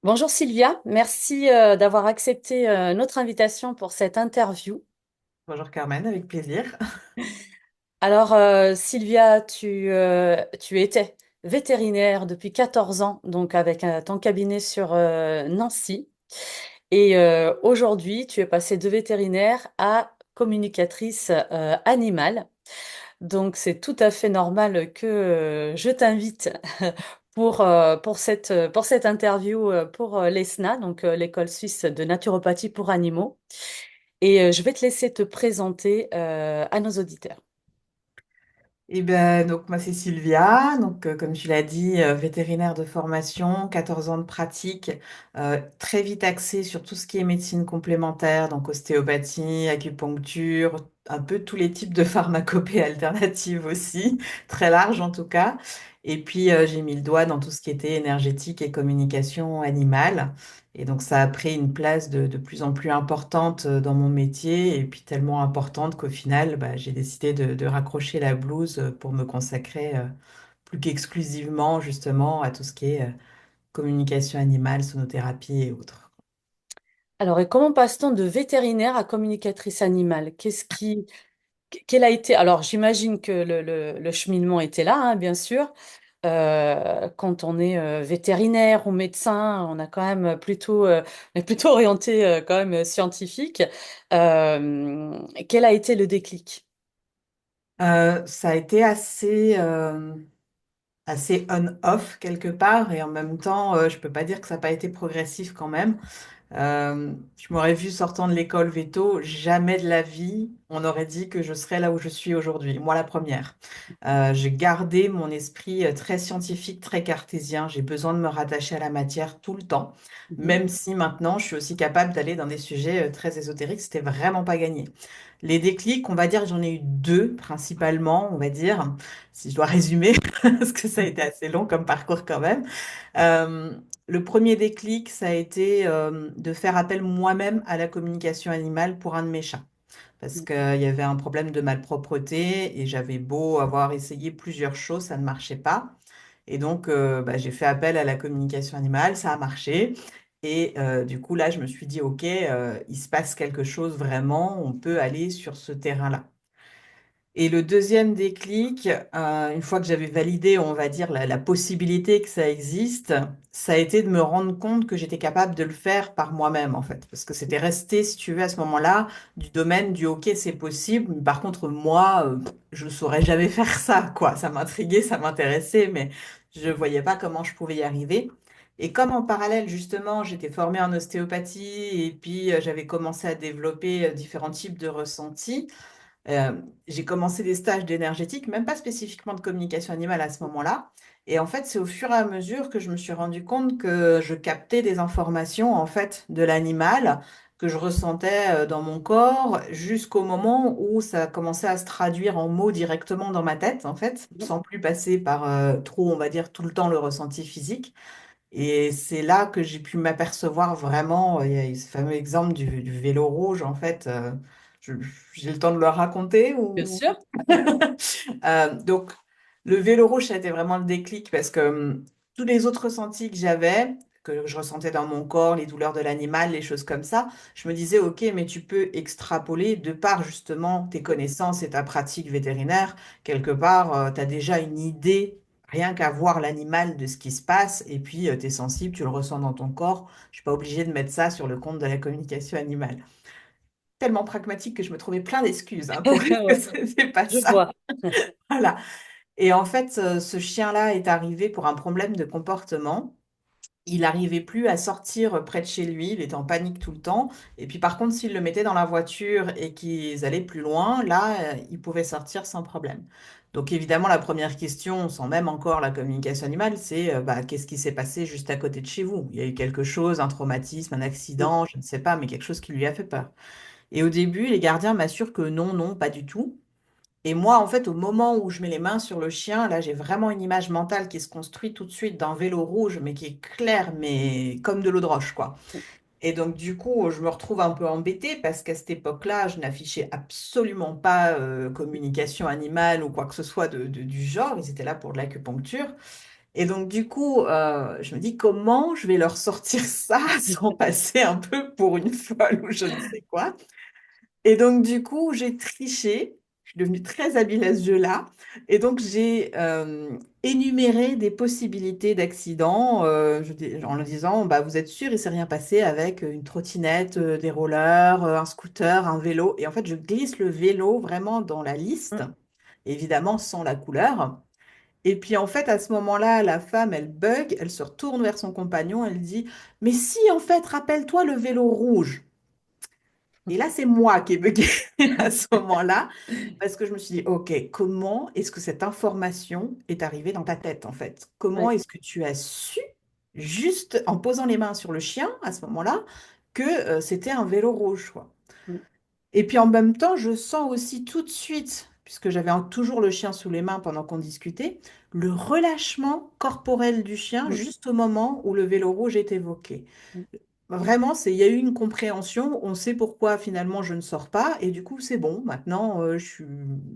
Bonjour Sylvia, merci d'avoir accepté notre invitation pour cette interview. Bonjour Carmen, avec plaisir. Alors Sylvia, tu étais vétérinaire depuis 14 ans, donc avec ton cabinet sur Nancy. Et aujourd'hui, tu es passée de vétérinaire à communicatrice animale. Donc c'est tout à fait normal que je t'invite pour cette interview pour l'ESNA, donc l'École suisse de naturopathie pour animaux. Et je vais te laisser te présenter à nos auditeurs. Donc moi c'est Sylvia, comme tu l'as dit, vétérinaire de formation, 14 ans de pratique, très vite axée sur tout ce qui est médecine complémentaire, donc ostéopathie, acupuncture, un peu tous les types de pharmacopées alternatives aussi, très large en tout cas. Et puis j'ai mis le doigt dans tout ce qui était énergétique et communication animale. Et donc ça a pris une place de plus en plus importante dans mon métier et puis tellement importante qu'au final, bah, j'ai décidé de raccrocher la blouse pour me consacrer plus qu'exclusivement justement à tout ce qui est communication animale, sonothérapie et autres. Alors, et comment passe-t-on de vétérinaire à communicatrice animale? Quel a été... Alors, j'imagine que le cheminement était là, hein, bien sûr. Quand on est vétérinaire ou médecin, on a quand même on est plutôt orienté quand même scientifique. Quel a été le déclic? Ça a été assez on-off quelque part et en même temps, je peux pas dire que ça n'a pas été progressif quand même. Je m'aurais vu sortant de l'école veto, jamais de la vie, on aurait dit que je serais là où je suis aujourd'hui, moi la première. J'ai gardé mon esprit très scientifique, très cartésien. J'ai besoin de me rattacher à la matière tout le temps, Mhm. même si maintenant je suis aussi capable d'aller dans des sujets très ésotériques, c'était vraiment pas gagné. Les déclics, on va dire, j'en ai eu deux principalement, on va dire, si je dois résumer, parce que ça a été assez long comme parcours quand même. Euh, le premier déclic, ça a été de faire appel moi-même à la communication animale pour un de mes chats. Parce qu'il y avait un problème de malpropreté et j'avais beau avoir essayé plusieurs choses, ça ne marchait pas. Et donc, bah, j'ai fait appel à la communication animale, ça a marché. Et du coup, là, je me suis dit, OK, il se passe quelque chose vraiment, on peut aller sur ce terrain-là. Et le deuxième déclic, une fois que j'avais validé, on va dire, la possibilité que ça existe, ça a été de me rendre compte que j'étais capable de le faire par moi-même, en fait. Parce que c'était resté, si tu veux, à ce moment-là, du domaine du OK, c'est possible. Mais par contre, moi, je ne saurais jamais faire ça, quoi. Ça m'intriguait, ça m'intéressait, mais je ne voyais pas comment je pouvais y arriver. Et comme en parallèle, justement, j'étais formée en ostéopathie et puis j'avais commencé à développer différents types de ressentis, euh, j'ai commencé des stages d'énergétique, même pas spécifiquement de communication animale à ce moment-là. Et en fait, c'est au fur et à mesure que je me suis rendu compte que je captais des informations en fait de l'animal que je ressentais dans mon corps jusqu'au moment où ça a commencé à se traduire en mots directement dans ma tête, en fait, sans plus passer par trop, on va dire, tout le temps le ressenti physique. Et c'est là que j'ai pu m'apercevoir vraiment, il y a eu ce fameux exemple du vélo rouge, en fait. Je- j'ai le temps de le raconter Bien ou... sûr. Donc, le vélo rouge, ça a été vraiment le déclic parce que tous les autres ressentis que j'avais, que je ressentais dans mon corps, les douleurs de l'animal, les choses comme ça, je me disais, OK, mais tu peux extrapoler de par justement tes connaissances et ta pratique vétérinaire. Quelque part, tu as déjà une idée, rien qu'à voir l'animal de ce qui se passe, et puis tu es sensible, tu le ressens dans ton corps. Je suis pas obligée de mettre ça sur le compte de la communication animale. Tellement pragmatique que je me trouvais plein d'excuses hein, pour dire que Ouais, ce n'était pas je ça. vois. Voilà. Et en fait, ce chien-là est arrivé pour un problème de comportement. Il n'arrivait plus à sortir près de chez lui, il était en panique tout le temps. Et puis par contre, s'il le mettait dans la voiture et qu'ils allaient plus loin, là, il pouvait sortir sans problème. Donc évidemment, la première question, sans même encore la communication animale, c'est bah, qu'est-ce qui s'est passé juste à côté de chez vous? Il y a eu quelque chose, un traumatisme, un accident, je ne sais pas, mais quelque chose qui lui a fait peur. Et au début, les gardiens m'assurent que non, non, pas du tout. Et moi, en fait, au moment où je mets les mains sur le chien, là, j'ai vraiment une image mentale qui se construit tout de suite d'un vélo rouge, mais qui est clair, mais comme de l'eau de roche, quoi. Et donc, du coup, je me retrouve un peu embêtée parce qu'à cette époque-là, je n'affichais absolument pas communication animale ou quoi que ce soit du genre. Ils étaient là pour de l'acupuncture. Et donc, du coup, je me dis comment je vais leur sortir ça sans passer un peu pour une folle ou je ne sais quoi. Et donc, du coup, j'ai triché. Je suis devenue très habile à ce jeu-là. Et donc, j'ai énuméré des possibilités d'accident en leur disant, bah, vous êtes sûr, il ne s'est rien passé avec une trottinette, des rollers, un scooter, un vélo. Et en fait, je glisse le vélo vraiment dans la liste, Mm. évidemment sans la couleur. Et puis, en fait, à ce moment-là, la femme, elle bug, elle se retourne vers son compagnon, elle dit, mais si, en fait, rappelle-toi le vélo rouge. Et là, c'est moi qui ai bugué à ce moment-là, parce que je me suis dit, OK, comment est-ce que cette information est arrivée dans ta tête, en fait? Comment Ouais. est-ce que tu as su, juste en posant les mains sur le chien, à ce moment-là, que c'était un vélo rouge, quoi. Mm. Et puis en même temps, je sens aussi tout de suite, puisque j'avais toujours le chien sous les mains pendant qu'on discutait, le relâchement corporel du chien Mm. juste au moment où le vélo rouge est évoqué. Mm. Vraiment, il y a eu une compréhension, on sait pourquoi finalement je ne sors pas, et du coup c'est bon, maintenant je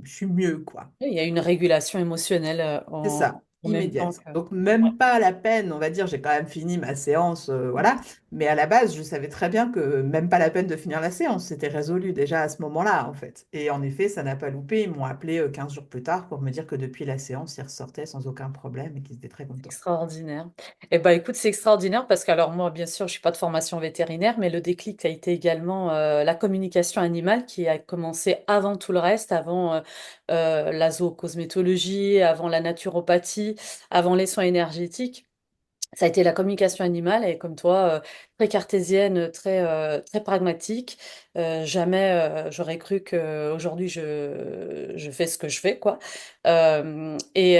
suis mieux, quoi. Il y a une régulation émotionnelle C'est ça, en même temps immédiate. que... Donc Ouais. même pas la peine, on va dire, j'ai quand même fini ma séance, Mm. voilà, mais à la base je savais très bien que même pas la peine de finir la séance, c'était résolu déjà à ce moment-là en fait. Et en effet, ça n'a pas loupé, ils m'ont appelé 15 jours plus tard pour me dire que depuis la séance, ils ressortaient sans aucun problème et qu'ils étaient très contents. Extraordinaire. Eh ben, écoute, c'est extraordinaire parce que alors moi, bien sûr, je suis pas de formation vétérinaire, mais le déclic a été également la communication animale qui a commencé avant tout le reste, avant la zoocosmétologie, avant la naturopathie, avant les soins énergétiques. Ça a été la communication animale et comme toi, très cartésienne, très pragmatique. Jamais j'aurais cru qu'aujourd'hui je fais ce que je fais, quoi. Et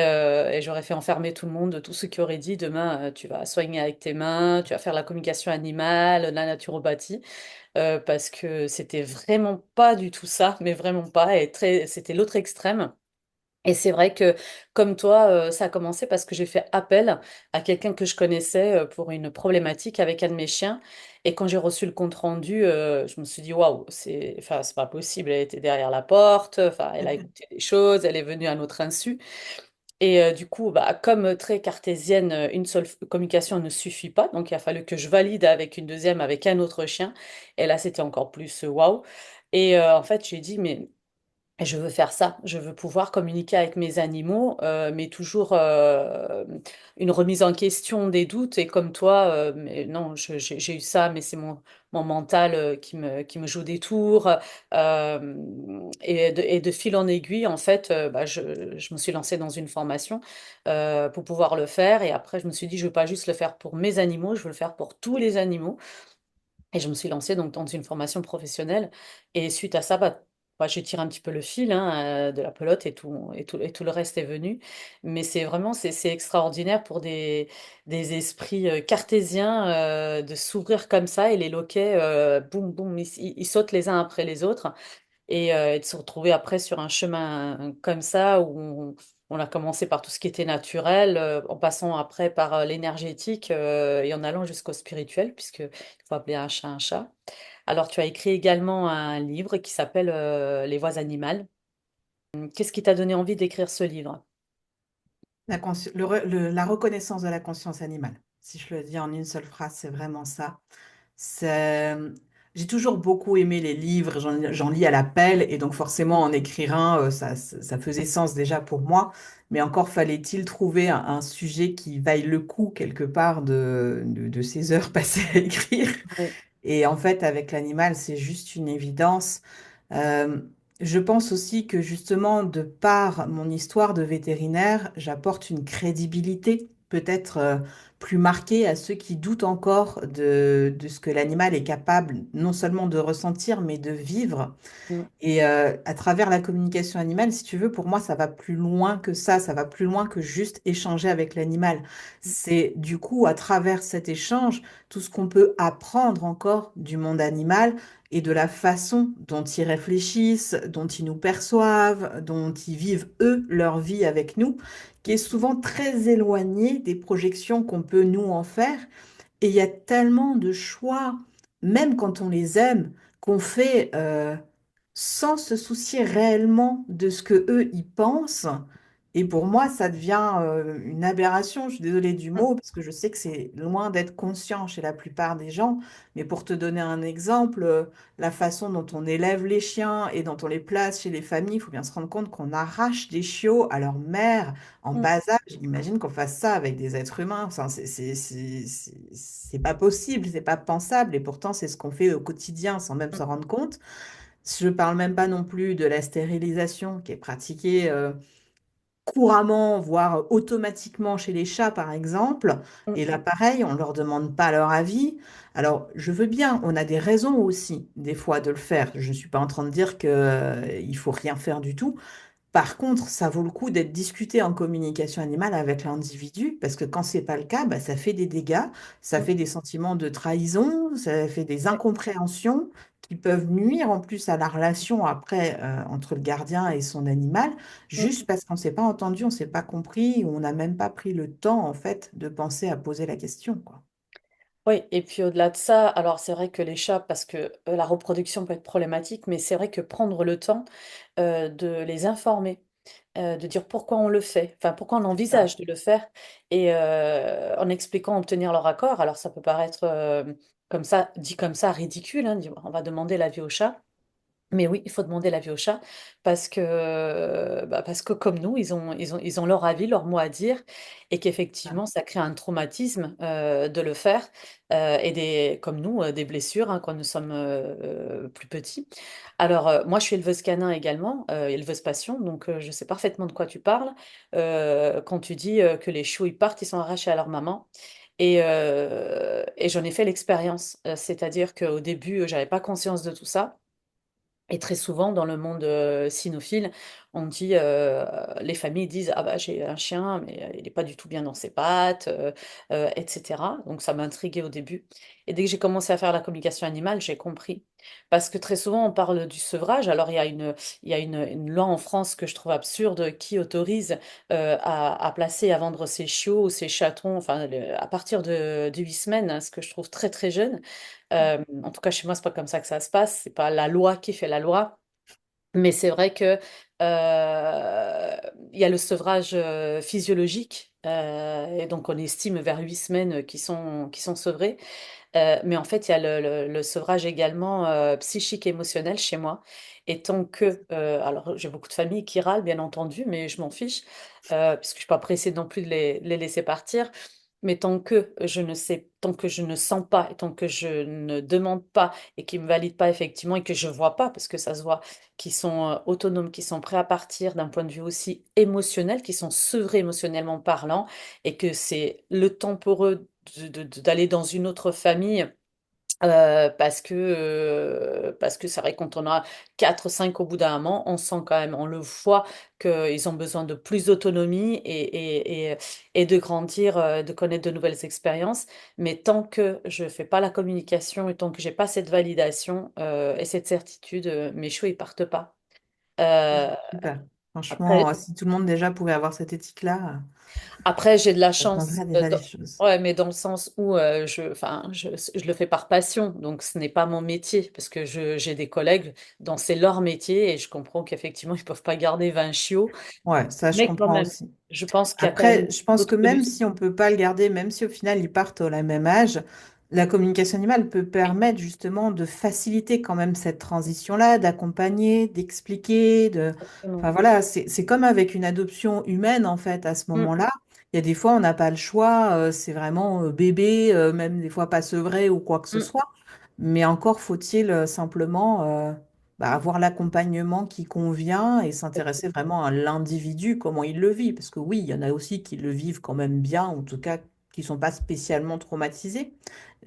j'aurais fait enfermer tout le monde, tous ceux qui auraient dit demain tu vas soigner avec tes mains, tu vas faire la communication animale, la naturopathie, parce que c'était vraiment pas du tout ça, mais vraiment pas. Et c'était l'autre extrême. Et c'est vrai que, comme toi, ça a commencé parce que j'ai fait appel à quelqu'un que je connaissais pour une problématique avec un de mes chiens. Et quand j'ai reçu le compte-rendu, je me suis dit, waouh, enfin, c'est pas possible. Elle était derrière la porte, enfin, elle a écouté des choses, elle est venue à notre insu. Et du coup, bah, comme très cartésienne, une seule communication ne suffit pas. Donc, il a fallu que je valide avec une deuxième, avec un autre chien. Et là, c'était encore plus waouh. Et en fait, j'ai dit, mais. Et je veux faire ça, je veux pouvoir communiquer avec mes animaux, mais toujours une remise en question des doutes. Et comme toi, mais non, j'ai eu ça, mais c'est mon mental qui me joue des tours. Et de fil en aiguille, en fait, bah, je me suis lancée dans une formation pour pouvoir le faire. Et après, je me suis dit, je ne veux pas juste le faire pour mes animaux, je veux le faire pour tous les animaux. Et je me suis lancée donc dans une formation professionnelle. Et suite à ça, bah, j'ai tiré un petit peu le fil hein, de la pelote et tout le reste est venu. Mais c'est vraiment, c'est extraordinaire pour des esprits cartésiens de s'ouvrir comme ça et les loquets, boum, boum, ils sautent les uns après les autres et de se retrouver après sur un chemin comme ça où on a commencé par tout ce qui était naturel, en passant après par l'énergétique et en allant jusqu'au spirituel, puisqu'il faut appeler un chat un chat. Alors, tu as écrit également un livre qui s'appelle Les voix animales. Qu'est-ce qui t'a donné envie d'écrire ce livre? La reconnaissance de la conscience animale. Si je le dis en une seule phrase, c'est vraiment ça. C'est- J'ai toujours beaucoup aimé les livres, j'en lis à l'appel, et donc forcément en écrire un, ça faisait sens déjà pour moi, mais encore fallait-il trouver un sujet qui vaille le coup quelque part de ces heures passées à écrire. Oui. Et en fait, avec l'animal, c'est juste une évidence. Euh, je pense aussi que justement, de par mon histoire de vétérinaire, j'apporte une crédibilité peut-être plus marquée à ceux qui doutent encore de ce que l'animal est capable non seulement de ressentir, mais de vivre. Mm. Et à travers la communication animale, si tu veux, pour moi, ça va plus loin que ça va plus loin que juste échanger avec l'animal. C'est du coup, à travers cet échange, tout ce qu'on peut apprendre encore du monde animal et de la façon dont ils réfléchissent, dont ils nous perçoivent, dont ils vivent, eux, leur vie avec nous, qui est souvent très éloignée des projections qu'on peut nous en faire. Et il y a tellement de choix, même quand on les aime, qu'on fait sans se soucier réellement de ce que eux y pensent. Et pour moi, ça devient une aberration. Je suis désolée du Mm, mot, parce que je sais que c'est loin d'être conscient chez la plupart des gens. Mais pour te donner un exemple, la façon dont on élève les chiens et dont on les place chez les familles, il faut bien se rendre compte qu'on arrache des chiots à leur mère en mm, bas âge. Imagine qu'on fasse ça avec des êtres humains. Enfin, c'est pas possible, c'est pas pensable. Et pourtant, c'est ce qu'on fait au quotidien sans même mm, s'en rendre compte. Je parle même pas non plus de la stérilisation qui est pratiquée couramment, voire automatiquement chez les chats, par exemple. mm, Et là, pareil, on ne leur demande pas leur avis. Alors, je veux bien, on a des raisons aussi, des fois, de le faire. Je ne suis pas en train de dire qu'il faut rien faire du tout. Par contre, ça vaut le coup d'être discuté en communication animale avec l'individu, parce que quand c'est pas le cas, bah, ça fait des dégâts, ça mm. fait des sentiments de trahison, ça fait des Ouais. incompréhensions qui peuvent nuire en plus à la relation après entre le gardien et son animal, juste Mm. parce qu'on ne s'est pas entendu, on ne s'est pas compris, ou on n'a même pas pris le temps en fait de penser à poser la question, quoi. Oui, et puis au-delà de ça, alors c'est vrai que les chats, parce que la reproduction peut être problématique, mais c'est vrai que prendre le temps de les informer, de dire pourquoi on le fait, enfin pourquoi on C'est ça. envisage de le faire, et en expliquant obtenir leur accord. Alors ça peut paraître comme ça, dit comme ça, ridicule, hein, on va demander l'avis au chat. Mais oui, il faut demander l'avis au chat parce que comme nous, ils ont leur avis, leur mot à dire et qu'effectivement, ça crée un traumatisme de le faire et comme nous, des blessures hein, quand nous sommes plus petits. Alors, moi, je suis éleveuse canin également, éleveuse passion, donc je sais parfaitement de quoi tu parles quand tu dis que les chiots, ils partent, ils sont arrachés à leur maman. Et j'en ai fait l'expérience, c'est-à-dire qu'au début, j'avais pas conscience de tout ça. Et très souvent, dans le monde cynophile, on dit, les familles disent, ah bah j'ai un chien, mais il n'est pas du tout bien dans ses pattes, etc. Donc ça m'a intriguée au début. Et dès que j'ai commencé à faire la communication animale, j'ai compris. Parce que très souvent, on parle du sevrage. Alors il y a une loi en France que je trouve absurde qui autorise à placer, à vendre ses chiots ou ses chatons, enfin à partir de 8 semaines, hein, ce que je trouve très très jeune. En tout cas, chez moi, c'est pas comme ça que ça se passe. C'est pas la loi qui fait la loi. Mais c'est vrai que il y a le sevrage physiologique. Et donc, on estime vers 8 semaines qui sont sevrés. Mais en fait, il y a le sevrage également psychique, émotionnel chez moi. Et tant que... alors, j'ai beaucoup de familles qui râlent, bien entendu, mais je m'en fiche, puisque je ne suis pas pressée non plus de les laisser partir. Mais tant que je ne sens pas, et tant que je ne demande pas, et qu'ils ne me valident pas effectivement, et que je vois pas, parce que ça se voit, qu'ils sont autonomes, qu'ils sont prêts à partir d'un point de vue aussi émotionnel, qu'ils sont sevrés émotionnellement parlant, et que c'est le temps pour eux d'aller dans une autre famille parce que c'est vrai, quand on a 4 5 au bout d'un moment, on sent quand même, on le voit qu'ils ont besoin de plus d'autonomie et de grandir, de connaître de nouvelles expériences. Mais tant que je fais pas la communication et tant que j'ai pas cette validation et cette certitude, mes choix ils partent pas. Euh, Super. Franchement, après, si tout le monde déjà pouvait avoir cette éthique-là, Après, j'ai de la ça chance. changerait déjà les choses. Ouais, mais dans le sens où je le fais par passion, donc ce n'est pas mon métier, parce que j'ai des collègues dont c'est leur métier et je comprends qu'effectivement, ils ne peuvent pas garder 20 chiots, Ouais, ça, je mais quand comprends même, aussi. je pense qu'il y a quand même Après, je pense que d'autres même solutions. si on peut pas le garder, même si au final ils partent au même âge, la communication animale peut Oui, permettre justement de faciliter quand même cette transition-là, d'accompagner, d'expliquer, de... Enfin exactement. voilà, c'est comme avec une adoption humaine en fait à ce Mm, moment-là. Il y a des fois on n'a pas le choix, c'est vraiment bébé, même des fois pas sevré ou quoi que ce mm. soit. Mais encore faut-il simplement avoir l'accompagnement qui convient et s'intéresser vraiment à l'individu, comment il le vit. Parce que oui, il y en a aussi qui le vivent quand même bien, en tout cas qui ne sont pas spécialement traumatisés.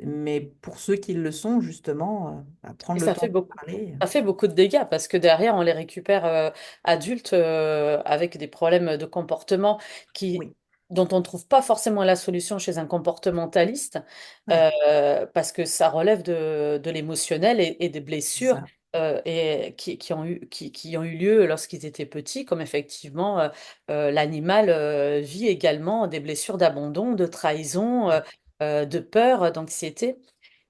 Mais pour ceux qui le sont, justement, Et prendre le temps de parler. ça fait beaucoup de dégâts parce que derrière, on les récupère adultes avec des problèmes de comportement Oui, dont on ne trouve pas forcément la solution chez un comportementaliste ouais, parce que ça relève de l'émotionnel et des c'est blessures ça. qui ont eu lieu lorsqu'ils étaient petits, comme effectivement l'animal vit également des blessures d'abandon, de trahison, Ouais, de peur, d'anxiété.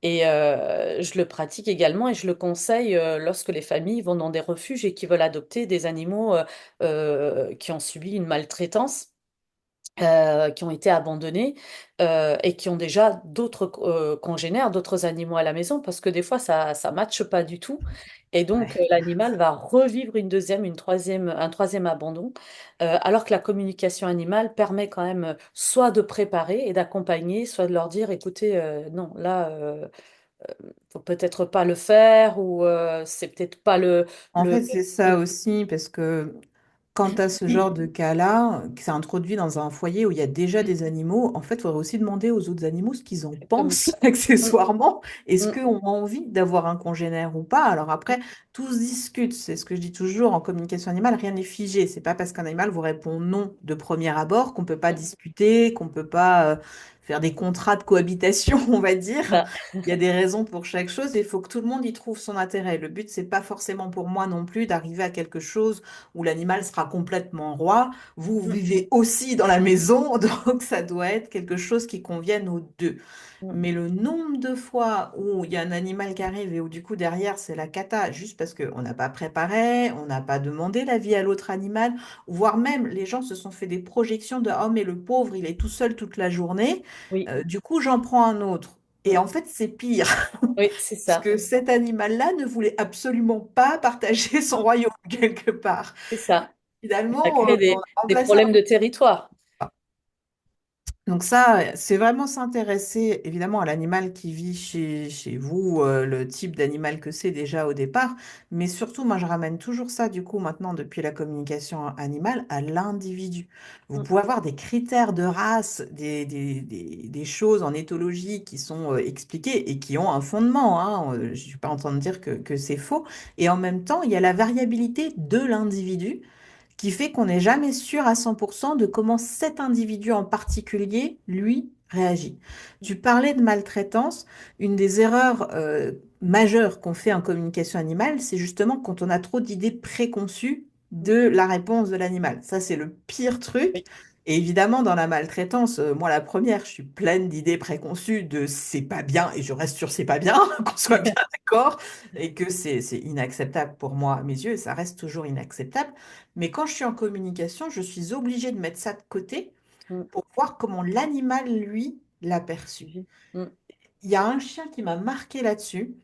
Et je le pratique également et je le conseille lorsque les familles vont dans des refuges et qui veulent adopter des animaux qui ont subi une maltraitance, qui ont été abandonnés et qui ont déjà d'autres congénères, d'autres animaux à la maison, parce que des fois, ça matche pas du tout. Et donc, Ouais. l'animal va revivre une deuxième, une troisième, un troisième abandon, alors que la communication animale permet quand même soit de préparer et d'accompagner, soit de leur dire, écoutez, non, là, faut peut-être pas le faire, ou c'est peut-être pas En le, fait, c'est le- ça aussi, parce que quand tu as ce genre de cas-là, qui s'est introduit dans un foyer où il y a déjà des animaux, en fait, il faudrait aussi demander aux autres animaux ce qu'ils en Exactement. pensent Mm, accessoirement. Est-ce mm, qu'on a envie d'avoir un congénère ou pas? Alors après, tout se discute. C'est ce que je dis toujours en communication animale, rien n'est figé. C'est pas parce qu'un animal vous répond non de premier abord qu'on peut pas mm. discuter, qu'on peut pas faire des contrats de cohabitation, on va dire. Ça, Il y a des raisons pour chaque chose et il faut que tout le monde y trouve son intérêt. Le but, c'est pas forcément pour moi non plus d'arriver à quelque chose où l'animal sera complètement roi. Vous mm, vivez aussi dans la maison, donc ça doit être quelque chose qui convienne aux deux. mm, Mais le nombre de fois où il y a un animal qui arrive et où du coup derrière c'est la cata, juste parce qu'on n'a pas préparé, on n'a pas demandé l'avis à l'autre animal, voire même les gens se sont fait des projections de «Oh mais le pauvre, il est tout seul toute la journée, oui, du coup j'en prends un autre». Et mm, en fait c'est pire, oui, c'est parce ça. que cet animal-là ne voulait absolument pas partager son royaume quelque part. C'est ça. Ça Finalement, crée on a des remplacé problèmes de territoire. un... Donc ça, c'est vraiment s'intéresser évidemment à l'animal qui vit chez vous, le type d'animal que c'est déjà au départ, mais surtout, moi je ramène toujours ça du coup maintenant depuis la communication animale à l'individu. Vous Mm, pouvez avoir des critères de race, des choses en éthologie qui sont expliquées et qui ont un fondement, hein, je ne suis pas en train de dire que c'est faux, et en même temps, il y a la variabilité de l'individu qui fait qu'on n'est jamais sûr à 100% de comment cet individu en particulier, lui, réagit. Tu parlais de maltraitance. Une des erreurs majeures qu'on fait en communication animale, c'est justement quand on a trop d'idées préconçues mm, de la réponse de l'animal. Ça, c'est le pire truc. oui, Et évidemment, dans la maltraitance, moi, la première, je suis pleine d'idées préconçues de c'est pas bien, et je reste sur c'est pas bien, qu'on soit bien d'accord, et que c'est inacceptable pour moi à mes yeux, et ça reste toujours inacceptable. Mais quand je suis en communication, je suis obligée de mettre ça de côté mm, pour voir comment l'animal, lui, l'a perçu. oui, mm, Il y a un chien qui m'a marqué là-dessus,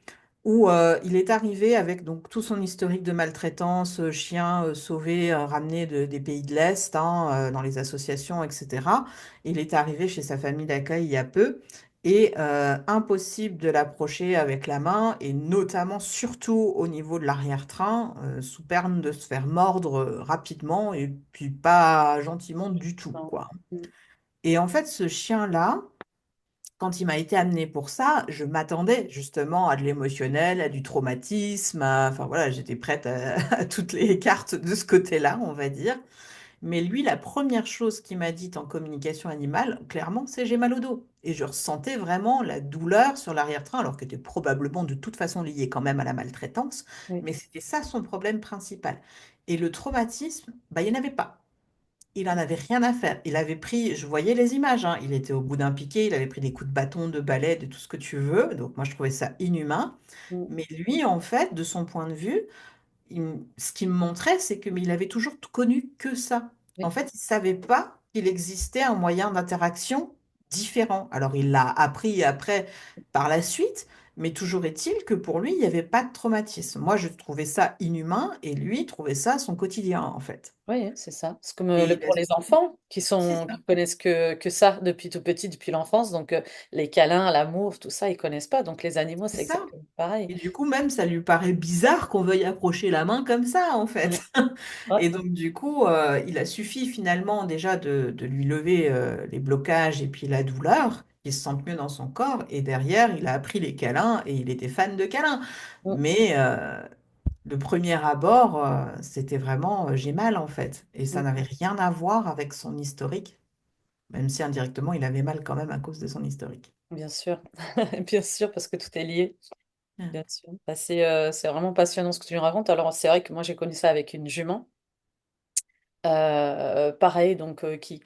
où il est arrivé avec donc tout son historique de maltraitance, chien sauvé, ramené des pays de l'Est, hein, dans les associations, etc. Il est arrivé chez sa famille d'accueil il y a peu, et impossible de l'approcher avec la main, et notamment surtout au niveau de l'arrière-train, sous peine de se faire mordre rapidement, et puis pas gentiment du tout, non, quoi. mm, Et en fait, ce chien-là, quand il m'a été amené pour ça, je m'attendais justement à de l'émotionnel, à du traumatisme, enfin voilà, j'étais prête à toutes les cartes de ce côté-là, on va dire. Mais lui, la première chose qu'il m'a dite en communication animale, clairement, c'est j'ai mal au dos. Et je ressentais vraiment la douleur sur l'arrière-train, alors qu'elle était probablement de toute façon liée quand même à la maltraitance, oui, mais c'était ça son problème principal. Et le traumatisme, bah, il n'y en avait pas. Il en avait rien à faire. Il avait pris, je voyais les images, hein, il était au bout d'un piquet, il avait pris des coups de bâton, de balai, de tout ce que tu veux. Donc moi, je trouvais ça inhumain. mm, Mais lui, en fait, de son point de vue, ce qu'il me montrait, c'est qu'il avait toujours connu que ça. En oui, fait, il ne savait pas qu'il existait un moyen d'interaction différent. Alors, il l'a appris après, par la suite, mais toujours est-il que pour lui, il n'y avait pas de traumatisme. Moi, je trouvais ça inhumain et lui trouvait ça son quotidien, en fait. oui, c'est ça. C'est comme Et il a pour les enfants c'est qui ça. connaissent que ça depuis tout petit, depuis l'enfance. Donc, les câlins, l'amour, tout ça, ils connaissent pas. Donc, les animaux, C'est c'est ça. exactement pareil. Et du coup, même, ça lui paraît bizarre qu'on veuille approcher la main comme ça, en Mm, fait. ouais, Et donc, du coup, il a suffi finalement déjà de lui lever les blocages et puis la douleur, qu'il se sente mieux dans son corps. Et derrière, il a appris les câlins et il était fan de câlins. mm, Mais le premier abord, c'était vraiment j'ai mal, en fait. Et ça mm, n'avait rien à voir avec son historique, même si indirectement, il avait mal quand même à cause de son historique. bien sûr, bien sûr, parce que tout est lié. Ah, Bien sûr. Bah, c'est vraiment passionnant ce que tu nous racontes. Alors, c'est vrai que moi, j'ai connu ça avec une jument. Pareil, donc qui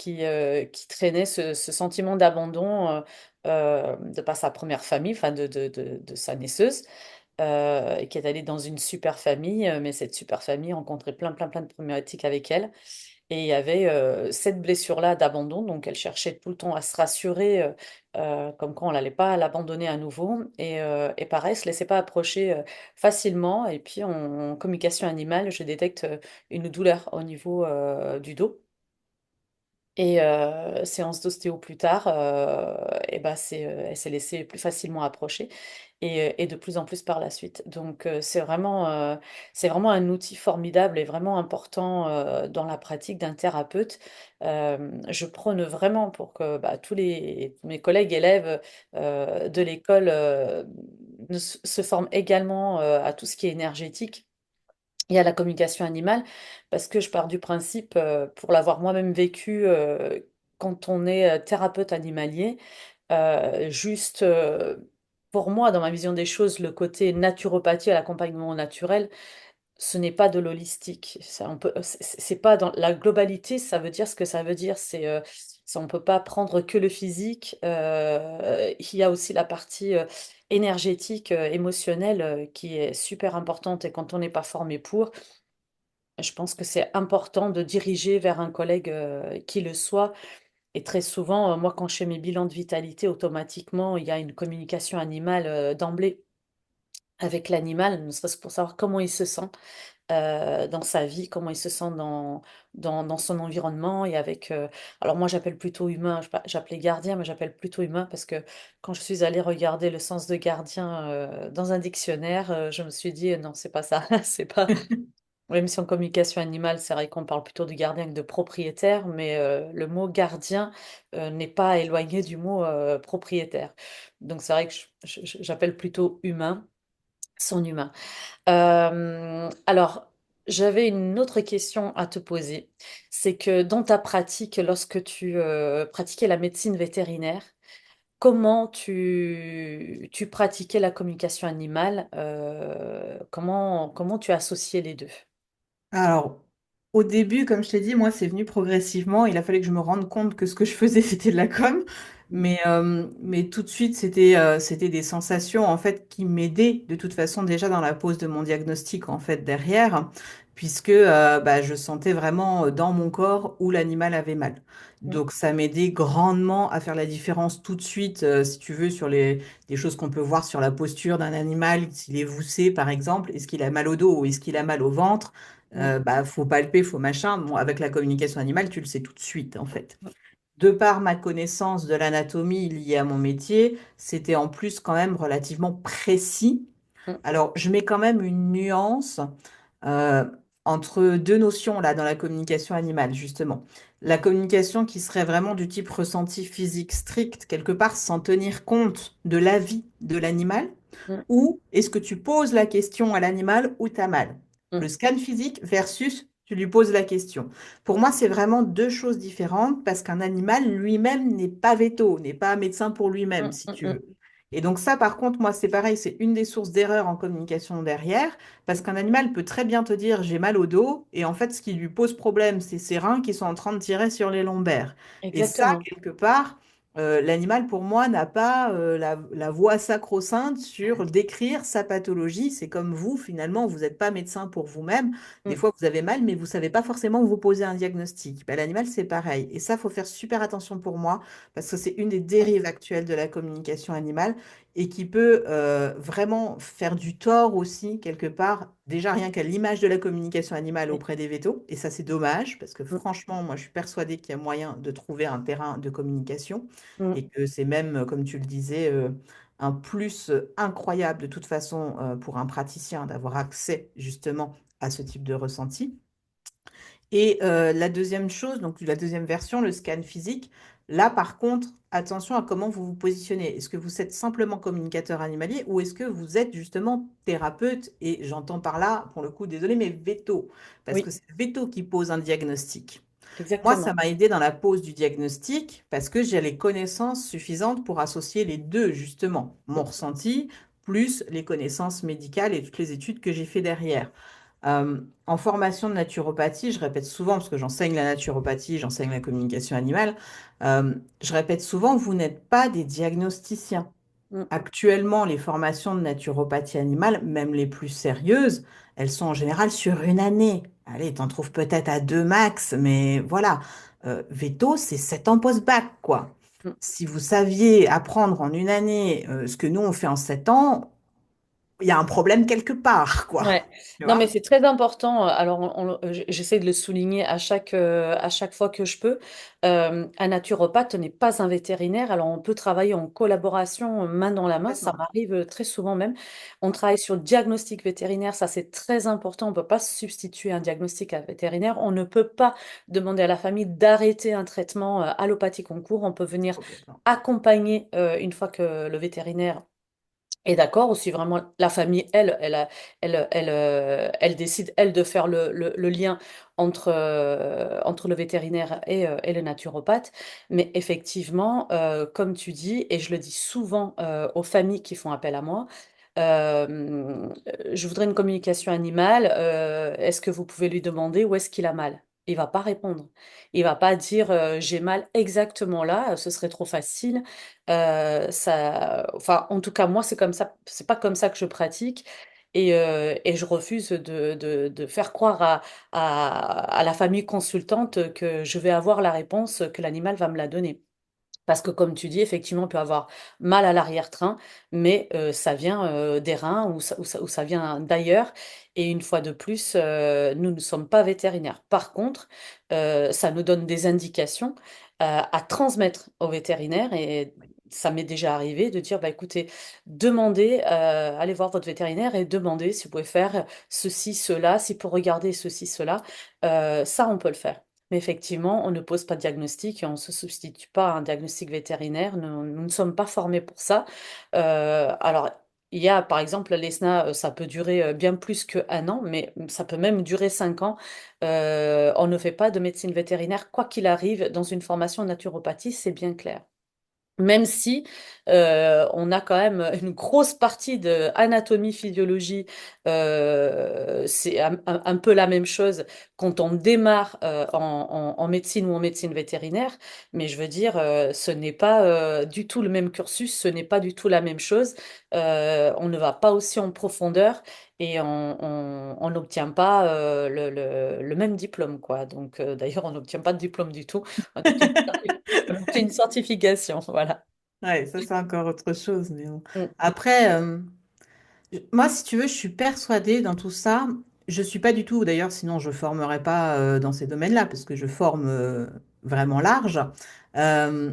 traînait ce sentiment d'abandon de par sa première famille, enfin de sa naisseuse, et qui est allée dans une super famille, mais cette super famille rencontrait plein de problématiques avec elle. Et il y avait cette blessure-là d'abandon, donc elle cherchait tout le temps à se rassurer, comme quoi on n'allait pas l'abandonner à nouveau. Et pareil, se laissait pas approcher facilement. Et puis en communication animale, je détecte une douleur au niveau du dos. Et séance d'ostéo plus tard, et ben elle s'est laissée plus facilement approcher et de plus en plus par la suite. Donc c'est vraiment un outil formidable et vraiment important dans la pratique d'un thérapeute. Je prône vraiment pour que bah, tous mes collègues élèves de l'école se forment également à tout ce qui est énergétique et à la communication animale, parce que je pars du principe, pour l'avoir moi-même vécu, quand on est thérapeute animalier, juste pour moi, dans ma vision des choses, le côté naturopathie à l'accompagnement naturel, ce n'est pas de l'holistique. Ça, c'est pas dans la globalité, ça veut dire ce que ça veut dire. On peut pas prendre que le physique. Il y a aussi la partie énergétique, émotionnelle, qui est super importante. Et quand on n'est pas formé pour, je pense que c'est important de diriger vers un collègue qui le soit. Et très souvent, moi, quand je fais mes bilans de vitalité, automatiquement, il y a une communication animale d'emblée avec l'animal, ne serait-ce que pour savoir comment il se sent dans sa vie, comment il se sent dans son environnement et avec... alors moi, j'appelle plutôt humain, j'appelais gardien, mais j'appelle plutôt humain parce que quand je suis allée regarder le sens de gardien dans un dictionnaire, je me suis dit, non, c'est pas ça, c'est pas... Même si en communication animale, c'est vrai qu'on parle plutôt de gardien que de propriétaire, mais le mot gardien n'est pas éloigné du mot propriétaire. Donc c'est vrai que j'appelle plutôt humain, son humain. Alors, j'avais une autre question à te poser. C'est que dans ta pratique, lorsque tu pratiquais la médecine vétérinaire, comment tu pratiquais la communication animale? Comment tu associais les deux? Alors, au début, comme je t'ai dit, moi, c'est venu progressivement. Il a fallu que je me rende compte que ce que je faisais, c'était de la com. Mais tout de suite, c'était des sensations, en fait, qui m'aidaient de toute façon déjà dans la pose de mon diagnostic, en fait, derrière, puisque bah, je sentais vraiment dans mon corps où l'animal avait mal. Mm, Donc, ça m'aidait grandement à faire la différence tout de suite, si tu veux, sur des choses qu'on peut voir sur la posture d'un animal, s'il est voussé, par exemple, est-ce qu'il a mal au dos ou est-ce qu'il a mal au ventre? mm, Bah, faut palper, faut machin. Bon, avec la communication animale, tu le sais tout de suite, en fait. De par ma connaissance de l'anatomie liée à mon métier, c'était en plus quand même relativement précis. mm, Alors, je mets quand même une nuance euh, entre deux notions là dans la communication animale, justement. La communication qui serait vraiment du type ressenti physique strict, quelque part sans tenir compte de l'avis de l'animal, mm, ou est-ce que tu poses la question à l'animal où tu as mal? Le mm, scan physique versus tu lui poses la question. Pour moi, c'est vraiment deux choses différentes parce qu'un animal lui-même n'est pas veto, n'est pas médecin pour lui-même, mm, si mm, tu mm, veux. Et donc ça, par contre, moi, c'est pareil, c'est une des sources d'erreur en communication derrière, parce qu'un animal peut très bien te dire j'ai mal au dos, et en fait, ce qui lui pose problème, c'est ses reins qui sont en train de tirer sur les lombaires. Et ça, exactement. quelque part, l'animal, pour moi, n'a pas la voix sacro-sainte sur décrire sa pathologie. C'est comme vous, finalement, vous n'êtes pas médecin pour vous-même. Des Mm, fois, vous avez mal, mais vous ne savez pas forcément vous poser un diagnostic. Ben, l'animal, c'est pareil. Et ça, faut faire super attention pour moi, parce que c'est une des mm, dérives actuelles de la communication animale et qui peut vraiment faire du tort aussi, quelque part, déjà rien qu'à l'image de la communication animale oui, auprès des vétos. Et ça, c'est dommage, parce que mm, franchement, moi, je suis persuadée qu'il y a moyen de trouver un terrain de communication mm, et que c'est même, comme tu le disais, un plus incroyable de toute façon pour un praticien d'avoir accès justement à ce type de ressenti. Et la deuxième chose, donc la deuxième version, le scan physique, là par contre, attention à comment vous vous positionnez. Est-ce que vous êtes simplement communicateur animalier ou est-ce que vous êtes justement thérapeute? Et j'entends par là, pour le coup, désolé, mais veto, parce que oui, c'est le veto qui pose un diagnostic. Moi, ça exactement. m'a aidé dans la pose du diagnostic parce que j'ai les connaissances suffisantes pour associer les deux, justement, mon Mm, ressenti plus les connaissances médicales et toutes les études que j'ai fait derrière. En formation de naturopathie, je répète souvent, parce que j'enseigne la naturopathie, j'enseigne la communication animale, je répète souvent, vous n'êtes pas des diagnosticiens. Mm. Actuellement, les formations de naturopathie animale, même les plus sérieuses, elles sont en général sur une année. Allez, t'en trouves peut-être à deux max, mais voilà. Veto, c'est 7 ans post-bac, quoi. Mm. Si vous saviez apprendre en une année ce que nous on fait en 7 ans, il y a un problème quelque part, quoi. Ouais. Tu Non, mais vois? c'est très important. Alors, j'essaie de le souligner à chaque fois que je peux. Un naturopathe n'est pas un vétérinaire. Alors, on peut travailler en collaboration, main dans la main. Ça Complètement. m'arrive très souvent même. On Ouais, travaille sur le diagnostic vétérinaire. Ça, c'est très important. On ne peut pas substituer un diagnostic à vétérinaire. On ne peut pas demander à la famille d'arrêter un traitement allopathique en cours. On peut venir complètement. accompagner une fois que le vétérinaire et d'accord, aussi vraiment la famille, elle décide, elle, de faire le lien entre le vétérinaire et le naturopathe. Mais effectivement, comme tu dis, et je le dis souvent aux familles qui font appel à moi, je voudrais une communication animale, est-ce que vous pouvez lui demander où est-ce qu'il a mal? Il va pas répondre. Il va pas dire j'ai mal exactement là, ce serait trop facile. Enfin, en tout cas, moi, c'est comme ça, c'est pas comme ça que je pratique. Et je refuse de faire croire à la famille consultante que je vais avoir la réponse, que l'animal va me la donner. Parce que comme tu dis, effectivement, on peut avoir mal à l'arrière-train, mais ça vient des reins ou ça vient d'ailleurs. Et une fois de plus, nous ne sommes pas vétérinaires. Par contre, ça nous donne des indications à transmettre aux vétérinaires. Et ça m'est déjà arrivé de dire, bah, écoutez, demandez, allez voir votre vétérinaire et demandez si vous pouvez faire ceci, cela, si pour regarder ceci, cela. Ça, on peut le faire. Mais effectivement, on ne pose pas de diagnostic et on ne se substitue pas à un diagnostic vétérinaire. Nous ne sommes pas formés pour ça. Alors, il y a par exemple l'ESNA, ça peut durer bien plus qu'un an, mais ça peut même durer 5 ans. On ne fait pas de médecine vétérinaire, quoi qu'il arrive, dans une formation en naturopathie, c'est bien clair. Même si on a quand même une grosse partie de anatomie, physiologie, c'est un peu la même chose quand on démarre en médecine ou en médecine vétérinaire, mais je veux dire, ce n'est pas du tout le même cursus, ce n'est pas du tout la même chose. On ne va pas aussi en profondeur et on n'obtient pas le même diplôme, quoi. Donc, d'ailleurs, on n'obtient pas de diplôme du tout. On obtient une certification, voilà. Ouais, ça c'est encore autre chose. Mais bon. Mm, Après, moi, si tu veux, je suis persuadée dans tout ça. Je suis pas du tout, d'ailleurs, sinon je formerais pas dans ces domaines-là, parce que je forme vraiment large. Euh,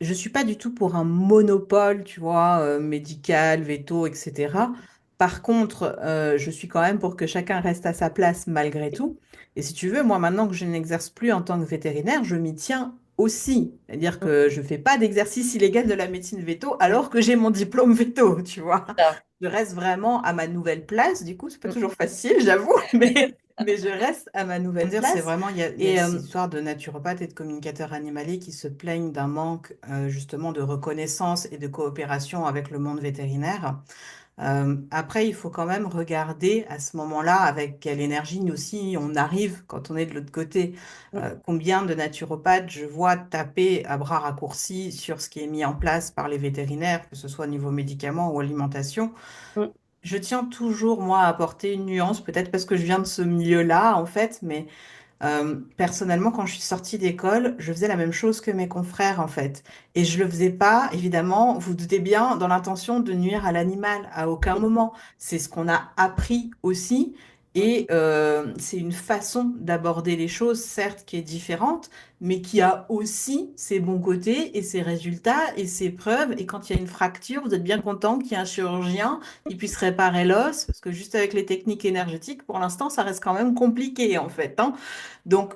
je suis pas du tout pour un monopole, tu vois, médical, veto, etc. Par contre, je suis quand même pour que chacun reste à sa place malgré tout. Et si tu veux, moi, maintenant que je n'exerce plus en tant que vétérinaire, je m'y tiens aussi. C'est-à-dire mm, que je fais pas d'exercice illégal de la médecine veto alors que j'ai mon diplôme veto, tu vois. ça, Je reste vraiment à ma nouvelle place. Du coup, c'est pas mm. toujours facile, j'avoue, mais je reste à ma nouvelle Dire, c'est place. vraiment, il y a Et cette histoire de naturopathes et de communicateurs animaliers qui se plaignent d'un manque justement de reconnaissance et de coopération avec le monde vétérinaire. Après, il faut quand même regarder à ce moment-là avec quelle énergie nous aussi on arrive quand on est de l'autre côté. Mm, Combien de naturopathes je vois taper à bras raccourcis sur ce qui est mis en place par les vétérinaires, que ce soit au niveau médicaments ou alimentation. mm, Je tiens toujours, moi, à apporter une nuance, peut-être parce que je viens de ce milieu-là, en fait, mais personnellement, quand je suis sortie d'école, je faisais la même chose que mes confrères, en fait. Et je le faisais pas, évidemment, vous vous doutez bien, dans l'intention de nuire à l'animal, à aucun mm, moment. C'est ce qu'on a appris aussi. mm. Et c'est une façon d'aborder les choses, certes, qui est différente, mais qui a aussi ses bons côtés et ses résultats et ses preuves. Et quand il y a une fracture, vous êtes bien content qu'il y ait un chirurgien qui puisse réparer l'os, parce que juste avec les techniques énergétiques, pour l'instant, ça reste quand même compliqué, en fait, hein. Donc,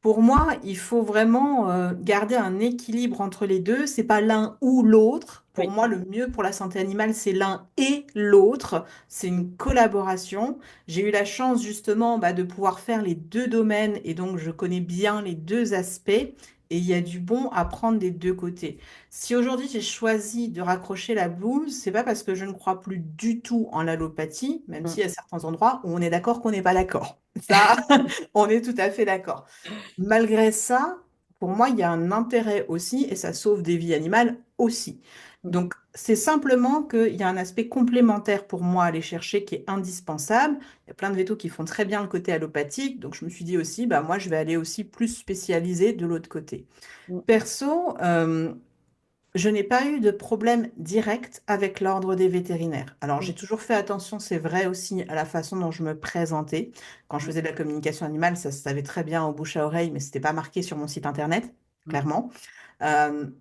pour moi, il faut vraiment garder un équilibre entre les deux. C'est pas l'un ou l'autre. Pour Oui, moi, le mieux pour la santé animale, c'est l'un et l'autre. C'est une collaboration. J'ai eu la chance justement de pouvoir faire les deux domaines et donc je connais bien les deux aspects. et il y a du bon à prendre des deux côtés. Si aujourd'hui j'ai choisi de raccrocher la blouse, c'est pas parce que je ne crois plus du tout en l'allopathie, même Mm, s'il y a certains endroits où on est d'accord qu'on n'est pas d'accord. Ça, on est tout à fait d'accord. Malgré ça, pour moi, il y a un intérêt aussi et ça sauve des vies animales aussi. mm, Donc, c'est simplement qu'il y a un aspect complémentaire pour moi à aller chercher qui est indispensable. Il y a plein de vétos qui font très bien le côté allopathique. Donc, je me suis dit aussi, bah, moi, je vais aller aussi plus spécialiser de l'autre côté. mm, Perso, je n'ai pas eu de problème direct avec l'ordre des vétérinaires. Alors, mm, j'ai toujours fait attention, c'est vrai aussi, à la façon dont je me présentais. Quand je mm, faisais de la communication animale, ça se savait très bien au bouche à oreille, mais ce n'était pas marqué sur mon site internet, mm, clairement.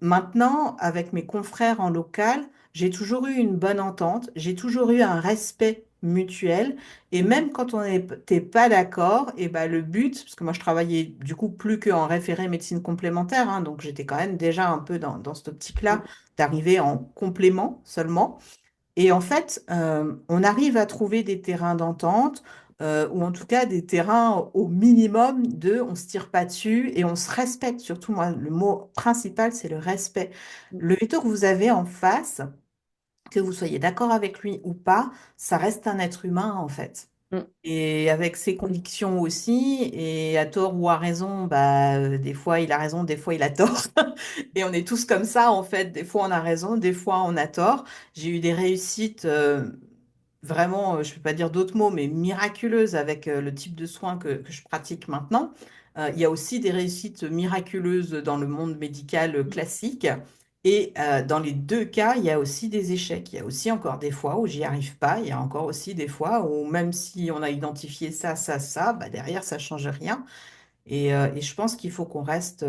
Maintenant, avec mes confrères en local, j'ai toujours eu une bonne entente, j'ai toujours eu un respect mutuel, et mm, même quand on n'était pas d'accord, et ben le but, parce que moi je travaillais du coup plus qu'en référé médecine complémentaire, hein, donc j'étais quand même déjà un peu dans cette optique-là mm, d'arriver en complément seulement. Et en fait, on arrive à trouver des terrains d'entente, ou en tout cas des terrains au minimum de on se tire pas dessus et on se respecte. Surtout, moi, le mot principal, c'est le respect. mm, Le veto que vous avez en face, que vous soyez d'accord avec lui ou pas, ça reste un être humain, en fait. mm. Et avec ses convictions aussi, et à tort ou à raison, bah, des fois il a raison, des fois il a tort. Et on est tous comme ça, en fait. Des fois on a raison, des fois on a tort. J'ai eu des réussites vraiment, je ne peux pas dire d'autres mots, mais miraculeuses avec le type de soins que je pratique maintenant. Il y a aussi des réussites miraculeuses dans le monde médical classique. Et dans les deux cas, il y a aussi des échecs. Il y a aussi encore des fois où j'y arrive pas. Il y a encore aussi des fois où même si on a identifié ça, bah derrière, ça change rien. Et je pense qu'il faut qu'on reste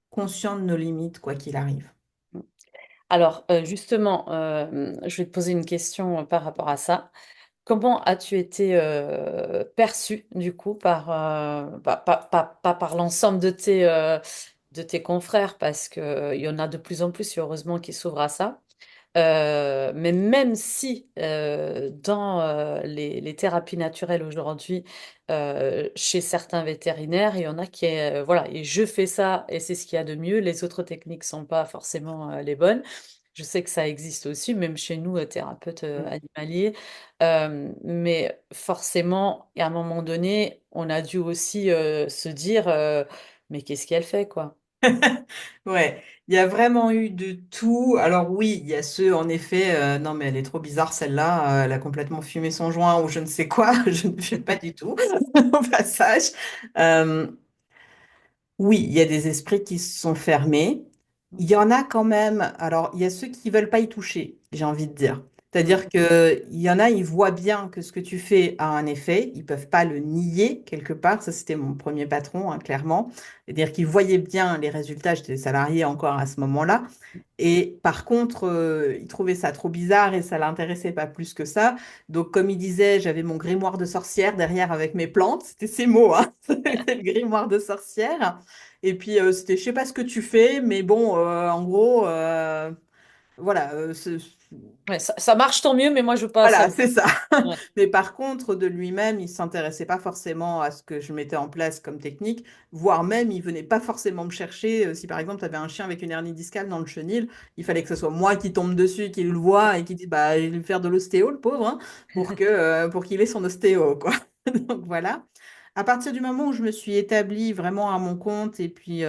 conscient de nos limites, quoi qu'il arrive. Alors, justement, je vais te poser une question par rapport à ça. Comment as-tu été perçu, du coup, pas par l'ensemble de tes confrères, parce qu'il y en a de plus en plus, et heureusement, qui s'ouvrent à ça. Mais même si dans les thérapies naturelles aujourd'hui, chez certains vétérinaires, il y en a qui est, voilà, et je fais ça et c'est ce qu'il y a de mieux, les autres techniques sont pas forcément les bonnes. Je sais que ça existe aussi, même chez nous, thérapeutes animaliers. Mais forcément, à un moment donné, on a dû aussi se dire, mais qu'est-ce qu'elle fait, quoi? Ouais, il y a vraiment eu de tout. Alors oui, il y a ceux, en effet, non mais elle est trop bizarre celle-là, elle a complètement fumé son joint ou je ne sais quoi, je ne fume pas du tout, au passage. Euh, oui, il y a des esprits qui se sont fermés. Il y en a quand même, alors il y a ceux qui veulent pas y toucher, j'ai envie de dire. Mm, C'est-à-dire que il y en a, ils voient bien que ce que tu fais a un effet, ils peuvent pas le nier quelque part. Ça, c'était mon premier patron, hein, clairement. C'est-à-dire qu'ils voyaient bien les résultats, j'étais salarié encore à ce moment-là. Et par contre, il trouvait ça trop bizarre et ça l'intéressait pas plus que ça. Donc, comme il disait, j'avais mon grimoire de sorcière derrière avec mes plantes. C'était ses mots, hein. C'était le grimoire de sorcière. Et puis, c'était, je sais pas ce que tu fais, mais bon, en gros, voilà, ouais, ça marche tant mieux, mais moi, je veux pas voilà, savoir. c'est ça. Ouais. Mais par contre, de lui-même, il s'intéressait pas forcément à ce que je mettais en place comme technique, voire même, il venait pas forcément me chercher. Si par exemple, tu avais un chien avec une hernie discale dans le chenil, il fallait que ce soit moi qui tombe dessus, qui le voit et qui dit, bah, je vais lui faire de l'ostéo, le pauvre, hein, pour qu'il ait son ostéo, quoi. Donc voilà. À partir du moment où je me suis établie vraiment à mon compte et puis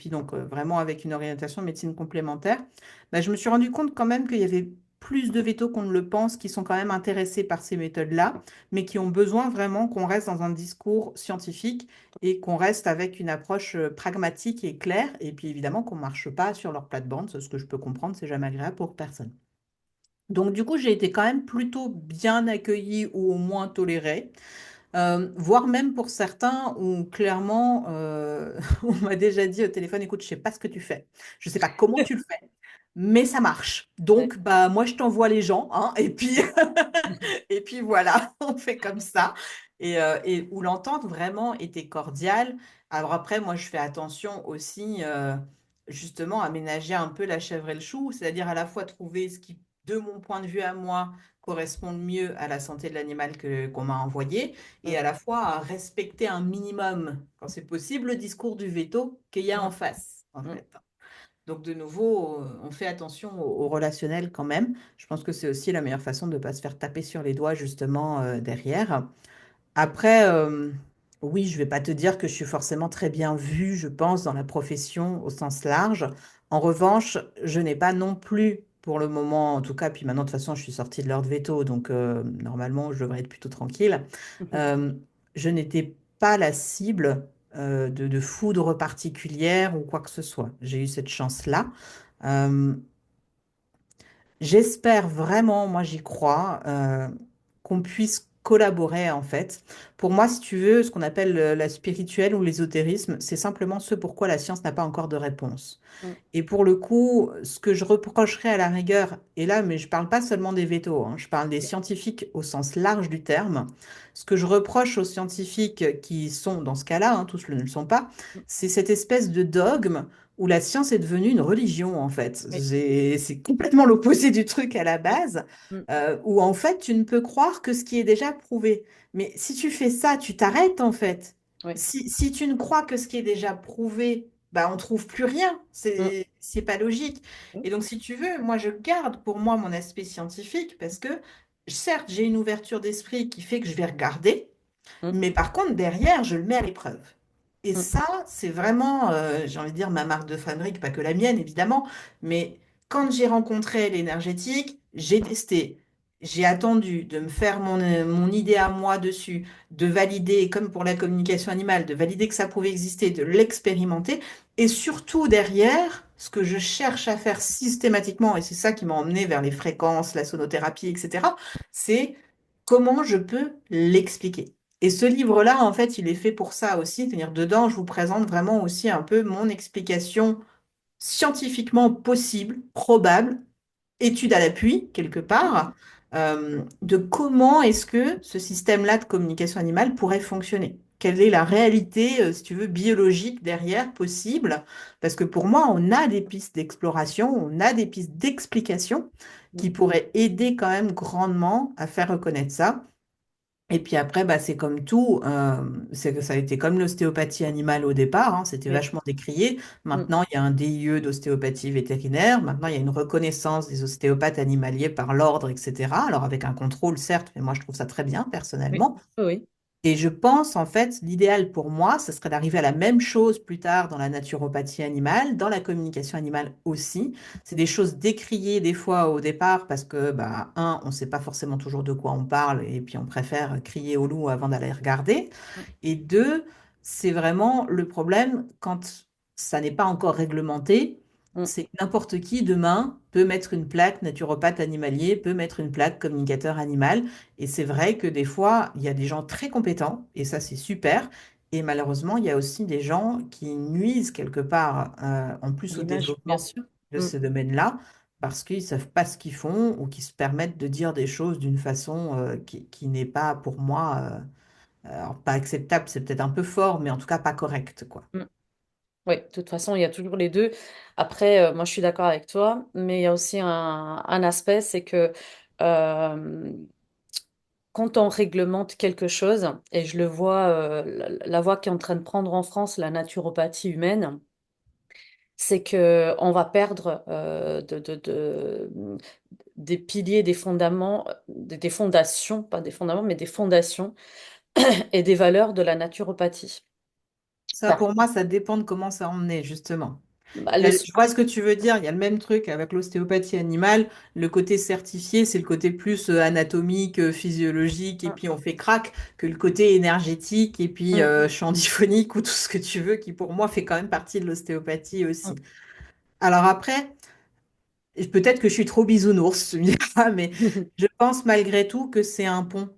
donc vraiment avec une orientation médecine complémentaire, bah, je me suis rendu compte quand même qu'il y avait plus de vétos qu'on ne le pense qui sont quand même intéressés par ces méthodes-là, mais qui ont besoin vraiment qu'on reste dans un discours scientifique et qu'on reste avec une approche pragmatique et claire, et puis évidemment qu'on ne marche pas sur leur plate-bande, ce que je peux comprendre, c'est jamais agréable pour personne. Donc du coup, j'ai été quand même plutôt bien accueillie ou au moins tolérée. Voire même pour certains où clairement, on m'a déjà dit au téléphone, écoute, je sais pas ce que tu fais, je sais pas comment tu le fais, mais ça marche. Ouais. Donc, bah, moi, je t'envoie les gens, hein, et puis, et puis voilà, on fait comme ça. Et où l'entente vraiment était cordiale. Alors après, moi, je fais attention aussi, justement, à ménager un peu la chèvre et le chou, c'est-à-dire à la fois trouver ce qui de mon point de vue à moi, correspondent mieux à la santé de l'animal qu'on m'a envoyé, et mm, à la fois à respecter un minimum, quand c'est possible, le discours du veto qu'il y a en mm, face, en mm, fait. Donc, de nouveau, on fait attention au relationnel quand même. Je pense que c'est aussi la meilleure façon de ne pas se faire taper sur les doigts, justement, derrière. Après, oui, je vais pas te dire que je suis forcément très bien vue, je pense, dans la profession au sens large. En revanche, je n'ai pas non plus, pour le moment, en tout cas, puis maintenant, de toute façon, je suis sortie de l'ordre veto, donc normalement, je devrais être plutôt tranquille. mm, Euh, je n'étais pas la cible de foudre particulière ou quoi que ce soit. J'ai eu cette chance-là. Euh, J'espère vraiment, moi j'y crois, qu'on puisse collaborer en fait. Pour moi, si tu veux, ce qu'on appelle la spirituelle ou l'ésotérisme, c'est simplement ce pourquoi la science n'a pas encore de réponse. mm. Et pour le coup, ce que je reprocherais à la rigueur, et là, mais je parle pas seulement des vétos, hein, je parle des scientifiques au sens large du terme. Ce que je reproche aux scientifiques qui sont dans ce cas-là, hein, tous ne le sont pas, c'est cette espèce de dogme où la science est devenue une religion, en fait. Oui, C'est complètement l'opposé du truc à la mm, base, mm, où en fait, tu ne peux croire que ce qui est déjà prouvé. Mais si tu fais ça, tu t'arrêtes, en fait. oui, Si tu ne crois que ce qui est déjà prouvé, bah, on trouve plus rien. mm, C'est pas logique. mm, Et donc, si tu veux, moi, je garde pour moi mon aspect scientifique parce que, certes, j'ai une ouverture d'esprit qui fait que je vais regarder, mm, mais par contre, derrière, je le mets à l'épreuve. Et mm, ça, c'est vraiment, j'ai envie de dire, ma marque de fabrique, pas que la mienne, évidemment, mais quand j'ai rencontré l'énergétique, j'ai testé. J'ai attendu de me faire mon idée à moi dessus, de valider, comme pour la communication animale, de valider que ça pouvait exister, de l'expérimenter. Et surtout derrière, ce que je cherche à faire systématiquement, et c'est ça qui m'a emmené vers les fréquences, la sonothérapie, etc., c'est comment je peux l'expliquer. Et ce livre-là, en fait, il est fait pour ça aussi. C'est-à-dire, dedans, je vous présente vraiment aussi un peu mon explication scientifiquement possible, probable, étude à l'appui, quelque part, de comment est-ce que ce système-là de communication animale pourrait fonctionner. Quelle est la réalité, si tu veux, biologique derrière possible? Parce que pour moi, on a des pistes d'exploration, on a des pistes d'explication mm. qui pourraient aider quand même grandement à faire reconnaître ça. Et puis après, bah, c'est comme tout, c'est que ça a été comme l'ostéopathie animale au départ, hein, c'était Oui, vachement décrié. mm, Maintenant, il y a un DIE d'ostéopathie vétérinaire. Maintenant, il y a une reconnaissance des ostéopathes animaliers par l'ordre, etc. Alors avec un contrôle, certes, mais moi je trouve ça très bien oui, personnellement. oui, Et je pense, en fait, l'idéal pour moi, ce serait d'arriver à la même chose plus tard dans la naturopathie animale, dans la communication animale aussi. C'est des choses décriées des fois au départ parce que, bah, un, on ne sait pas forcément toujours de quoi on parle et puis on préfère crier au loup avant d'aller regarder. mm, Et deux, c'est vraiment le problème quand ça n'est pas encore réglementé, mm, c'est que n'importe qui demain peut mettre une plaque naturopathe animalier, peut mettre une plaque communicateur animal. Et c'est vrai que des fois, il y a des gens très compétents, et ça c'est super. Et malheureusement, il y a aussi des gens qui nuisent quelque part, en plus au l'image, bien développement sûr. de Mm, ce domaine-là, parce qu'ils ne savent pas ce qu'ils font ou qui se permettent de dire des choses d'une façon qui n'est pas pour moi, alors pas acceptable, c'est peut-être un peu fort, mais en tout cas pas correct, quoi. mm. Oui, de toute façon, il y a toujours les deux. Après, moi, je suis d'accord avec toi, mais il y a aussi un aspect, c'est que euh, quand on réglemente quelque chose, et je le vois, la voie qui est en train de prendre en France, la naturopathie humaine, c'est que on va perdre des piliers, des fondaments, des fondations, pas des fondaments, mais des fondations et des valeurs de la naturopathie. Ça, Par- pour moi, ça dépend de comment ça en est, justement. bah, le- Je vois ce que tu veux dire. Il y a le même truc avec l'ostéopathie animale. Le côté certifié, c'est le côté plus anatomique, physiologique, et puis on fait crack, que le côté énergétique, et puis Mm, chant diphonique, ou tout ce que tu veux, qui pour moi fait quand même partie de l'ostéopathie aussi. mm, Alors après, et peut-être que je suis trop bisounours, tu me diras, mais mm. je pense malgré tout que c'est un pont.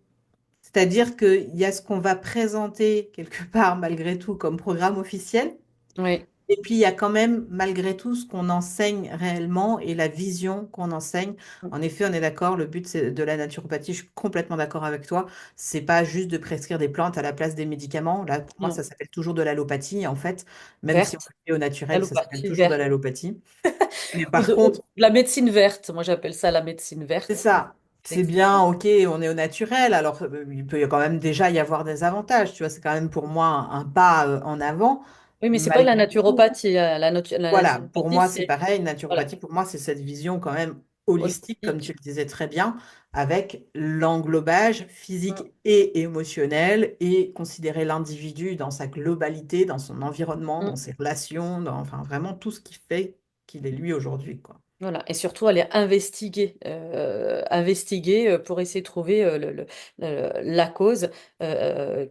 C'est-à-dire qu'il y a ce qu'on va présenter quelque part malgré tout comme programme officiel. Oui, Et puis, il y a quand même, malgré tout, ce qu'on enseigne réellement et la vision qu'on enseigne. En effet, on est d'accord, le but c'est de la naturopathie, je suis complètement d'accord avec toi. C'est pas juste de prescrire des plantes à la place des médicaments. Là, pour moi, Non, ça s'appelle toujours de l'allopathie, en fait. Même si on verte, fait au naturel, ça s'appelle allopathie toujours de verte. l'allopathie. Mais Ou par ou contre, de la médecine verte. Moi, j'appelle ça la médecine c'est verte. ça. C'est bien, Effectivement. ok, on est au naturel. Alors, il peut quand même déjà y avoir des avantages. Tu vois, c'est quand même pour moi un pas en avant. Oui, mais c'est pas de la Malgré tout, naturopathie. La voilà, pour naturopathie, moi, c'est c'est pareil. voilà, Naturopathie, pour moi, c'est cette vision quand même holistique, comme holistique. tu le disais très bien, avec l'englobage Mm, physique et émotionnel et considérer l'individu dans sa globalité, dans son environnement, dans mm. ses relations, dans, enfin, vraiment tout ce qui fait qu'il est lui aujourd'hui, quoi. Voilà, et surtout aller investiguer pour essayer de trouver la cause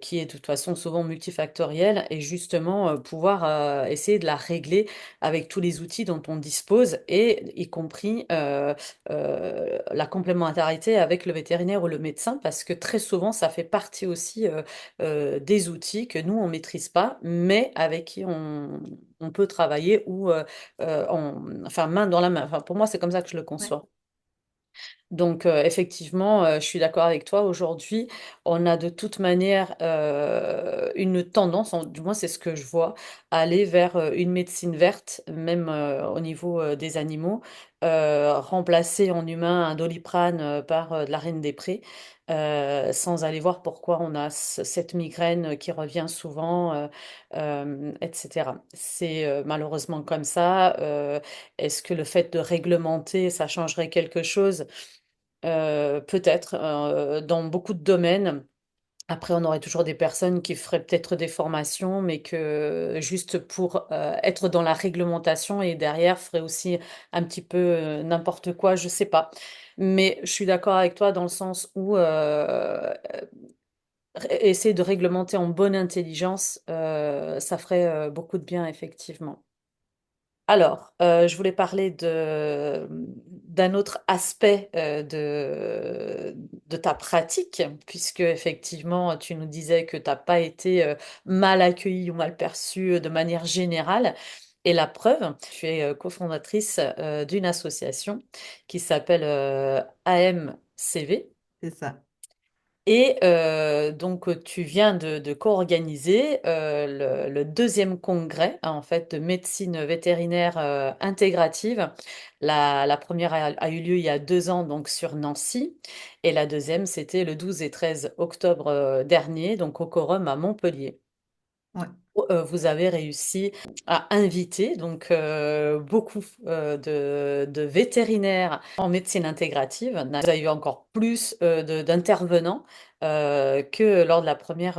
qui est de toute façon souvent multifactorielle et justement pouvoir essayer de la régler avec tous les outils dont on dispose et y compris la complémentarité avec le vétérinaire ou le médecin parce que très souvent ça fait partie aussi des outils que nous on maîtrise pas mais avec qui on peut travailler ou enfin main dans la main. Enfin, pour moi, c'est comme ça que je le Ouais. conçois. Donc, effectivement, je suis d'accord avec toi. Aujourd'hui, on a de toute manière une tendance, du moins c'est ce que je vois, à aller vers une médecine verte, même au niveau des animaux, remplacer en humain un Doliprane par de la Reine des Prés, sans aller voir pourquoi on a cette migraine qui revient souvent, etc. C'est malheureusement comme ça. Est-ce que le fait de réglementer, ça changerait quelque chose? Peut-être dans beaucoup de domaines. Après, on aurait toujours des personnes qui feraient peut-être des formations, mais que juste pour être dans la réglementation et derrière ferait aussi un petit peu n'importe quoi, je sais pas. Mais je suis d'accord avec toi dans le sens où essayer de réglementer en bonne intelligence, ça ferait beaucoup de bien, effectivement. Alors, je voulais parler d'un autre aspect de ta pratique, puisque effectivement, tu nous disais que tu n'as pas été mal accueillie ou mal perçue de manière générale. Et la preuve, tu es cofondatrice d'une association qui s'appelle AMCV. C'est ça. Et donc, tu viens de co-organiser le deuxième congrès hein, en fait, de médecine vétérinaire intégrative. La première a eu lieu il y a 2 ans, donc sur Nancy. Et la deuxième, c'était le 12 et 13 octobre dernier, donc au Quorum à Montpellier. Ouais. Vous avez réussi à inviter donc beaucoup de vétérinaires en médecine intégrative. Vous avez eu encore plus d'intervenants que lors de la première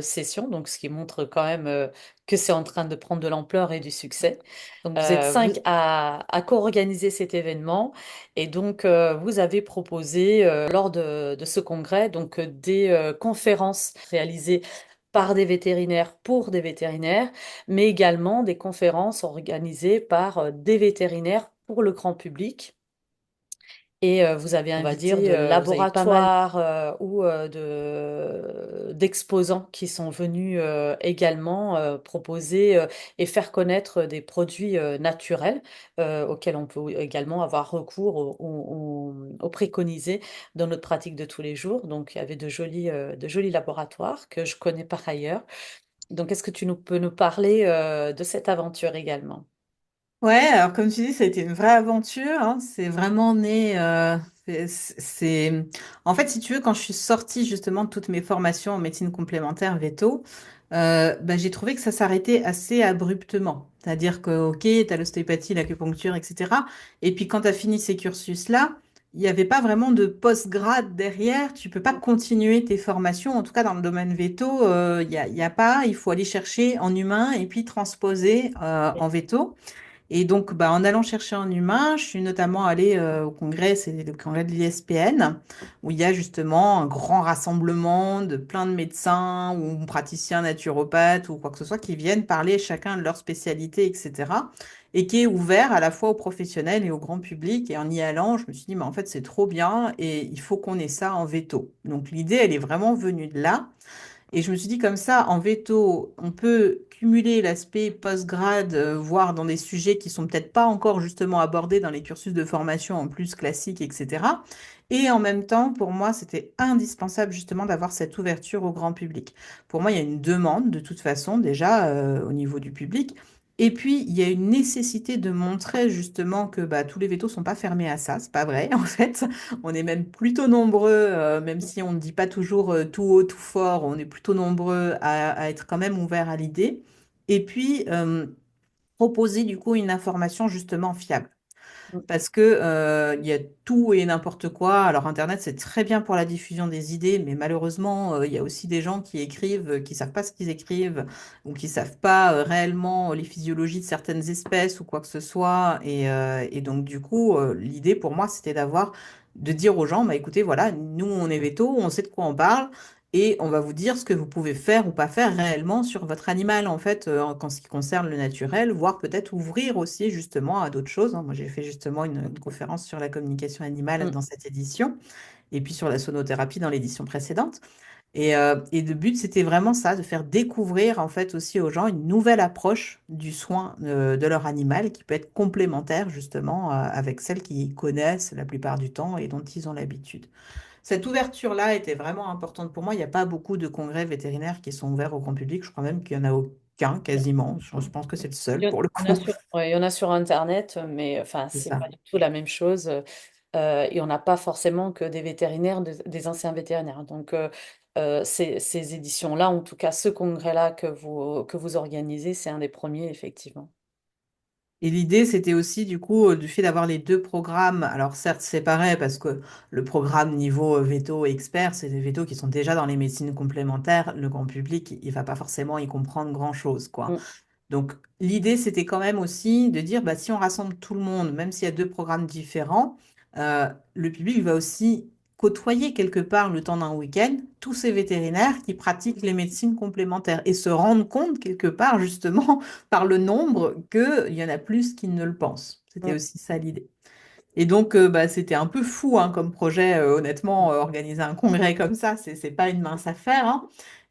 session, donc ce qui montre quand même que c'est en train de prendre de l'ampleur et du succès. Donc vous êtes cinq à co-organiser cet événement et donc vous avez proposé lors de ce congrès donc des conférences réalisées par des vétérinaires pour des vétérinaires, mais également des conférences organisées par des vétérinaires pour le grand public. Et vous avez on va dire, invité, de Vous avez pas mal. laboratoires ou d'exposants qui sont venus également proposer et faire connaître des produits naturels auxquels on peut également avoir recours ou préconiser dans notre pratique de tous les jours. Donc, il y avait de jolis laboratoires que je connais par ailleurs. Donc, est-ce que peux nous parler de cette aventure également? Ouais, alors comme tu dis, ça a été une vraie aventure, hein. C'est vraiment né. En fait, si tu veux, quand je suis sortie justement de toutes mes formations en médecine complémentaire veto, bah, j'ai trouvé que ça s'arrêtait assez abruptement. C'est-à-dire que, ok, tu as l'ostéopathie, l'acupuncture, etc. Et puis quand tu as fini ces cursus-là, il n'y avait pas vraiment de post-grade derrière. Tu peux pas continuer tes formations. En tout cas, dans le domaine veto, il y a pas. Il faut aller chercher en humain et puis transposer en veto. Et donc, bah, en allant chercher en humain, je suis notamment allée au congrès, c'est le congrès de l'ISPN, où il y a justement un grand rassemblement de plein de médecins ou praticiens naturopathes ou quoi que ce soit qui viennent parler chacun de leur spécialité, etc. Et qui est ouvert à la fois aux professionnels et au grand public. Et en y allant, je me suis dit, mais en fait, c'est trop bien et il faut qu'on ait ça en veto. Donc, l'idée, elle est vraiment venue de là. Et je me suis dit comme ça, en veto, on peut cumuler l'aspect post-grade, voire dans des sujets qui sont peut-être pas encore justement abordés dans les cursus de formation en plus classiques, etc. Et en même temps, pour moi, c'était indispensable justement d'avoir cette ouverture au grand public. Pour moi, il y a une demande de toute façon déjà au niveau du public. Et puis, il y a une nécessité de montrer justement que bah, tous les vétos sont pas fermés à ça. C'est pas vrai, en fait. On est même plutôt nombreux, même si on ne dit pas toujours tout haut, tout fort, on est plutôt nombreux à être quand même ouverts à l'idée. Et puis, proposer du coup une information justement fiable. Mm. Parce que, il y a tout et n'importe quoi. Alors, Internet, c'est très bien pour la diffusion des idées, mais malheureusement, il y a aussi des gens qui écrivent, qui savent pas ce qu'ils écrivent, ou qui savent pas réellement les physiologies de certaines espèces ou quoi que ce soit. Et donc, du coup, l'idée pour moi, c'était de dire aux gens, bah, écoutez, voilà, nous, on est véto, on sait de quoi on parle. Et on va vous dire ce que vous pouvez faire ou pas faire réellement sur votre animal, en fait, en ce qui concerne le naturel, voire peut-être ouvrir aussi justement à d'autres choses, hein. Moi, j'ai fait justement une conférence sur la communication animale Mm. dans cette édition, et puis sur la sonothérapie dans l'édition précédente. Et le but, c'était vraiment ça, de faire découvrir en fait aussi aux gens une nouvelle approche du soin de leur animal qui peut être complémentaire justement avec celle qu'ils connaissent la plupart du temps et dont ils ont l'habitude. Cette ouverture-là était vraiment importante pour moi. Il n'y a pas beaucoup de congrès vétérinaires qui sont ouverts au grand public. Je crois même qu'il n'y en a aucun quasiment. Je pense que c'est le seul pour le Il y en a coup. sur, ouais, il y en a sur Internet, mais enfin, C'est c'est ça. pas du tout la même chose. Et on n'a pas forcément que des vétérinaires, des anciens vétérinaires. Donc, ces éditions-là, en tout cas, ce congrès-là que vous organisez, c'est un des premiers, effectivement. Et l'idée, c'était aussi du coup du fait d'avoir les deux programmes, alors certes séparés, parce que le programme niveau veto expert, c'est des vétos qui sont déjà dans les médecines complémentaires. Le grand public, il va pas forcément y comprendre grand-chose, quoi. Mm. Donc, l'idée, c'était quand même aussi de dire, bah, si on rassemble tout le monde, même s'il y a deux programmes différents, le public va aussi côtoyer quelque part le temps d'un week-end tous ces vétérinaires qui pratiquent les médecines complémentaires et se rendre compte quelque part, justement, par le nombre, qu'il y en a plus qui ne le pensent. C'était Mm. aussi ça l'idée. Et donc, bah, c'était un peu fou hein, comme projet, honnêtement, organiser un congrès comme ça, c'est pas une mince affaire, hein.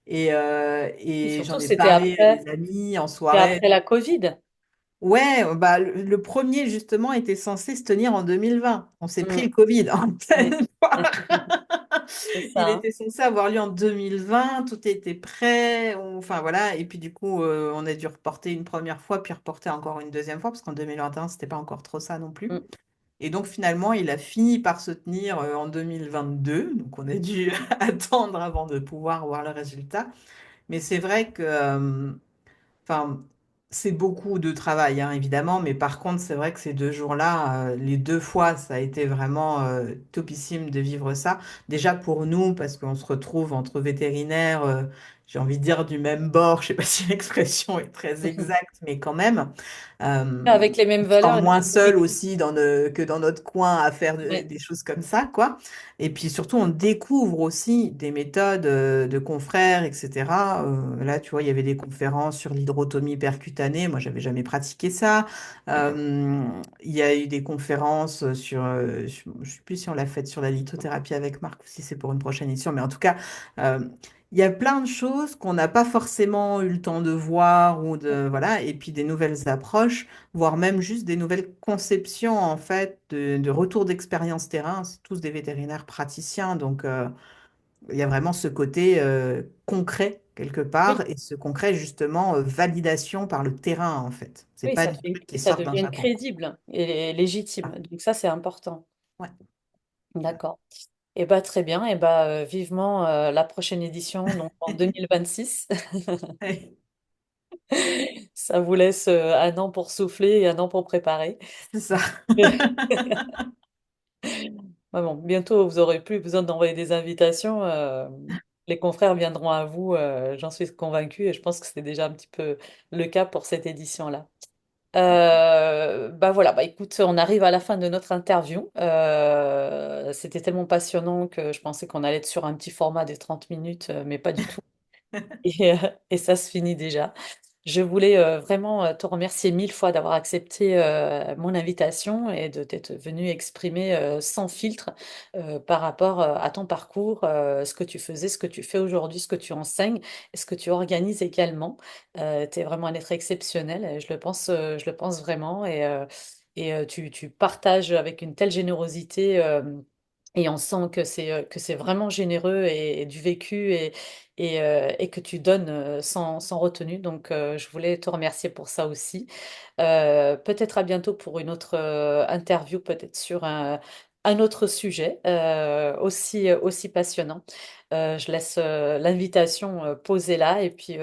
Et Et j'en surtout, ai parlé à des amis en c'était soirée. après la Covid. Ouais, bah, le premier, justement, était censé se tenir en 2020. On s'est pris Mm. le Covid en Mm. pleine poire. C'est ça, Il hein. était censé avoir lieu en 2020, tout était prêt. Enfin, voilà. Et puis, du coup, on a dû reporter une première fois, puis reporter encore une deuxième fois, parce qu'en 2021, c'était pas encore trop ça non plus. Mm. Et donc, finalement, il a fini par se tenir en 2022. Donc, on a dû attendre avant de pouvoir voir le résultat. Mais c'est vrai que, enfin, c'est beaucoup de travail, hein, évidemment, mais par contre, c'est vrai que ces 2 jours-là, les 2 fois, ça a été vraiment topissime de vivre ça. Déjà pour nous, parce qu'on se retrouve entre vétérinaires, j'ai envie de dire du même bord, je sais pas si l'expression est très exacte, mais quand même. Avec les mêmes On se sent valeurs et les moins mêmes seul objectifs. aussi que dans notre coin à faire Ouais. des choses comme ça, quoi. Et puis surtout, on découvre aussi des méthodes de confrères, etc. Là, tu vois, il y avait des conférences sur l'hydrotomie percutanée. Moi, j'avais jamais pratiqué ça. Il y a eu des conférences je sais plus si on l'a faite sur la lithothérapie avec Marc ou si c'est pour une prochaine édition, mais en tout cas, euh, il y a plein de choses qu'on n'a pas forcément eu le temps de voir ou de, voilà, et puis des nouvelles approches, voire même juste des nouvelles conceptions en fait de retour d'expérience terrain. C'est tous des vétérinaires praticiens, donc il y a vraiment ce côté concret quelque part Oui, et ce concret justement validation par le terrain en fait. C'est oui, pas des trucs qui ça sortent d'un devient chapeau. crédible et légitime. Donc ça, c'est important. Ouais. D'accord. Et bah très bien. Et bah vivement la prochaine édition, donc en 2026. Ça vous laisse un an pour souffler et un an pour préparer. C'est ça. Ouais, bon, bientôt, vous aurez plus besoin d'envoyer des invitations. Les confrères viendront à vous, j'en suis convaincue, et je pense que c'est déjà un petit peu le cas pour cette édition-là. Bah voilà, bah écoute, on arrive à la fin de notre interview. C'était tellement passionnant que je pensais qu'on allait être sur un petit format des 30 minutes, mais pas du tout. Et, et ça se finit déjà. Je voulais vraiment te remercier mille fois d'avoir accepté mon invitation et de t'être venu exprimer sans filtre par rapport à ton parcours, ce que tu faisais, ce que tu fais aujourd'hui, ce que tu enseignes et ce que tu organises également. Tu es vraiment un être exceptionnel, et je le pense vraiment. Tu partages avec une telle générosité. Et on sent que c'est vraiment généreux et du vécu et que tu donnes sans retenue. Donc, je voulais te remercier pour ça aussi. Peut-être à bientôt pour une autre interview, peut-être sur un autre sujet aussi passionnant. Je laisse l'invitation posée là et puis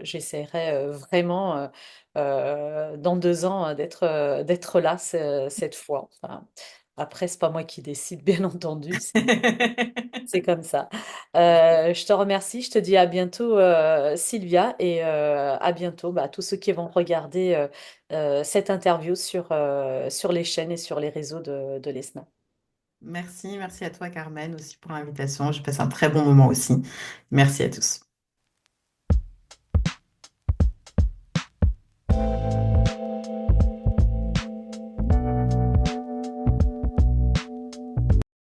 j'essaierai vraiment dans 2 ans d'être là cette fois. Enfin, après, c'est pas moi qui décide, bien entendu, c'est comme ça. Je te remercie, je te dis à bientôt, Sylvia, et à bientôt bah, à tous ceux qui vont regarder cette interview sur les chaînes et sur les réseaux de l'ESNA. Merci, merci à toi Carmen aussi pour l'invitation. J'ai passé un très bon moment aussi. Merci à tous.